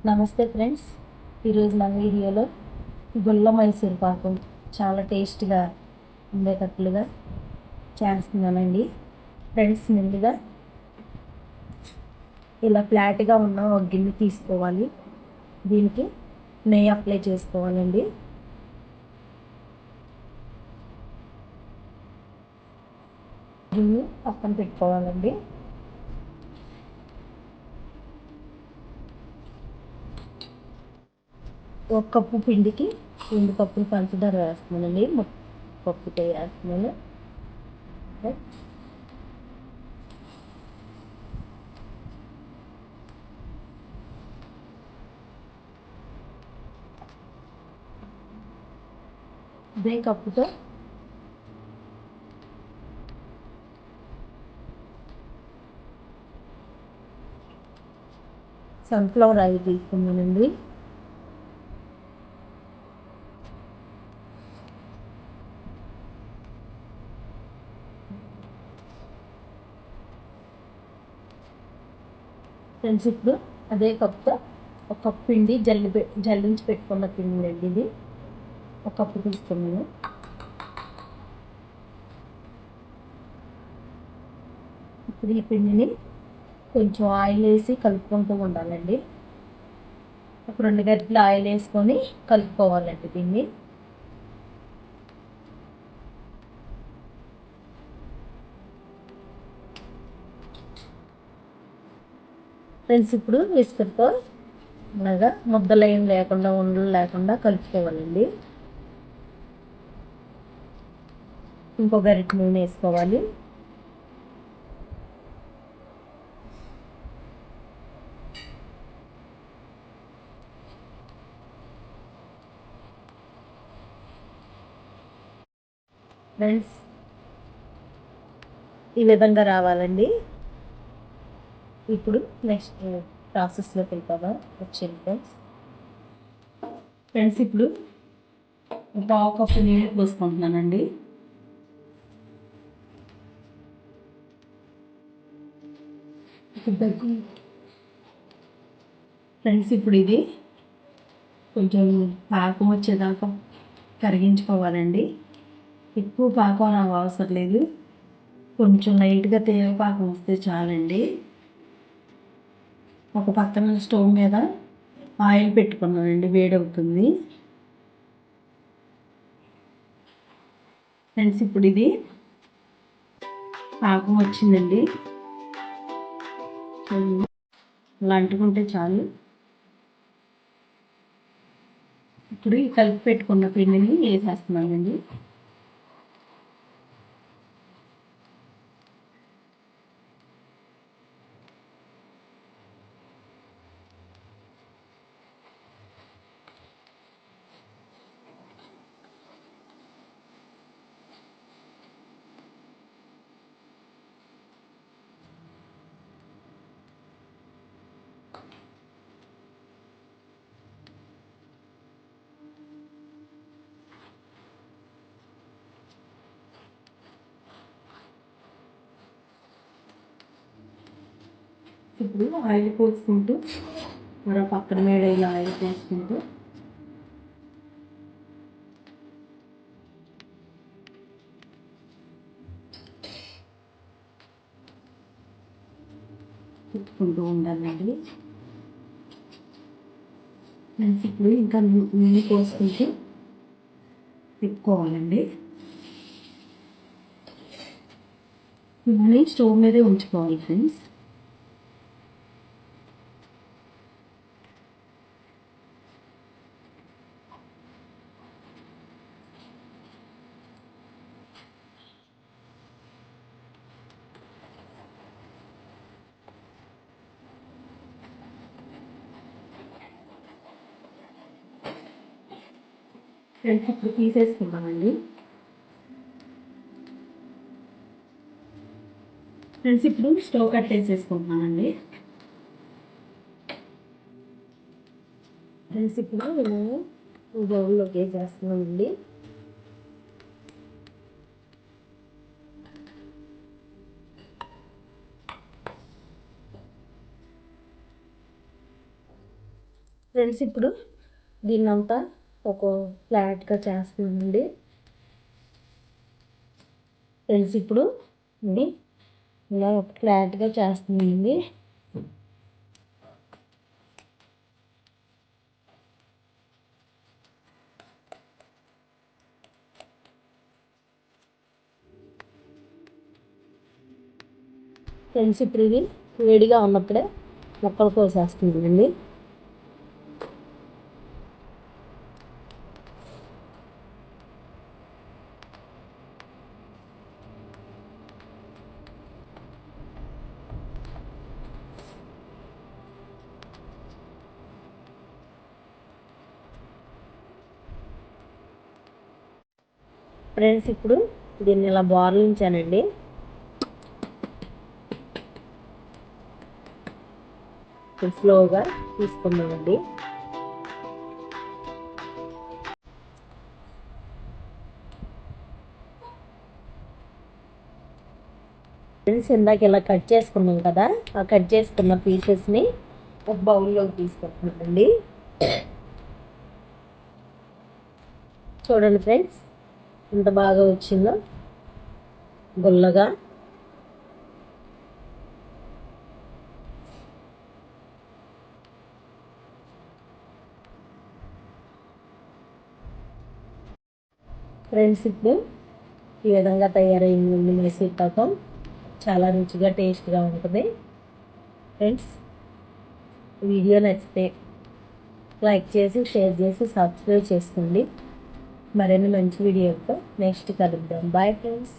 నమస్తే ఫ్రెండ్స్. ఈరోజు మన వీడియోలో గుల్ల మైసూర్ పాకం చాలా టేస్ట్గా ఉండేటట్లుగా చేస్తున్నానండి. ఫ్రెండ్స్, ముందుగా ఇలా ఫ్లాట్గా ఉన్న ఒక గిన్నె తీసుకోవాలి. దీనికి నెయ్యి అప్లై చేసుకోవాలండి. గిన్నె పక్కన పెట్టుకోవాలండి. ఒక కప్పు పిండికి 2 కప్పులు పంచదార వేస్తున్నానండి. కప్పుతో వేస్తున్నాను. ఇదే కప్పుతో సన్ఫ్లవర్ ఆయిల్ తీసుకున్నానండి. ఫ్రెండ్స్, ఇప్పుడు అదే కప్తో ఒక కప్పు పిండి జల్లించి పెట్టుకున్న పిండి అండి. ఇది ఒక కప్పు తీసుకున్నాను. ఇప్పుడు ఈ పిండిని కొంచెం ఆయిల్ వేసి కలుపుకుంటూ ఉండాలండి. ఒక 2 గరిటెలు ఆయిల్ వేసుకొని కలుపుకోవాలండి దీన్ని. ఫ్రెండ్స్, ఇప్పుడు విస్కర్తో అలాగా ముద్దలు ఏం లేకుండా, ఉండలు లేకుండా కలుపుకోవాలండి. ఇంకో గరిటె నూనె వేసుకోవాలి. ఫ్రెండ్స్, ఈ విధంగా రావాలండి. ఇప్పుడు నెక్స్ట్ ప్రాసెస్లోకి వెళ్తామా వచ్చింది ఫ్రెండ్స్. ఇప్పుడు పావు కప్పు నీళ్ళు పోసుకుంటున్నానండి. ఫ్రెండ్స్, ఇప్పుడు ఇది కొంచెం పాకం వచ్చేదాకా కరిగించుకోవాలండి. ఎక్కువ పాకం అవసరం లేదు. కొంచెం లైట్గా తేవ పాకం వస్తే చాలండి. ఒక పక్కన స్టవ్ మీద ఆయిల్ పెట్టుకున్నానండి, వేడవుతుంది. ఫ్రెండ్స్, ఇప్పుడు ఇది పాకం వచ్చిందండి. ఇలా అంటుకుంటే చాలు. ఇప్పుడు ఈ కలిపి పెట్టుకున్న పిండిని వేసేస్తున్నానండి. ఇప్పుడు ఆయిల్ పోసుకుంటూ మరో పక్కన వేడైన ఆయిల్ పోసుకుంటూ తిప్పుకుంటూ ఉండాలండి. ఇప్పుడు ఇంకా నూనె పోసుకుంటూ తిప్పుకోవాలండి. నూనె స్టవ్ మీదే ఉంచుకోవాలి ఫ్రెండ్స్. ఇప్పుడు తీసేసుకుందామండి. ఫ్రెండ్స్, ఇప్పుడు స్టవ్ కట్టేసేసుకుంటున్నానండి. ఫ్రెండ్స్, ఇప్పుడు మేము బౌల్లోకి వేసేస్తున్నామండి. ఫ్రెండ్స్ ఇప్పుడు దీన్నంతా ఒక ఫ్లాట్గా చేస్తుందండి. ఫ్రెండ్స్ ఇప్పుడు ఇది ఇలా ఒక ఫ్లాట్గా చేస్తుందండి. ఫ్రెండ్స్ ఇప్పుడు ఇది వేడిగా ఉన్నప్పుడే ముక్కలు కోసేస్తుందండి. ఫ్రెండ్స్ ఇప్పుడు దీన్ని ఇలా బోర్లించానండి. స్లోగా తీసుకున్నామండి. ఫ్రెండ్స్ ఇందాక ఇలా కట్ చేసుకున్నాం కదా, ఆ కట్ చేసుకున్న పీసెస్ని ఒక బౌల్లోకి తీసుకుంటున్నామండి. చూడండి ఫ్రెండ్స్ ఎంత బాగా వచ్చిందో గుల్లగా. ఫ్రెండ్స్ ఇప్పుడు ఈ విధంగా తయారైంది మైసూర్ పాకం. చాలా రుచిగా టేస్ట్గా ఉంటుంది. ఫ్రెండ్స్ వీడియో నచ్చితే లైక్ చేసి షేర్ చేసి సబ్స్క్రైబ్ చేసుకోండి. మరిన్ని మంచి వీడియోతో నెక్స్ట్ కలుద్దాం. Bye friends.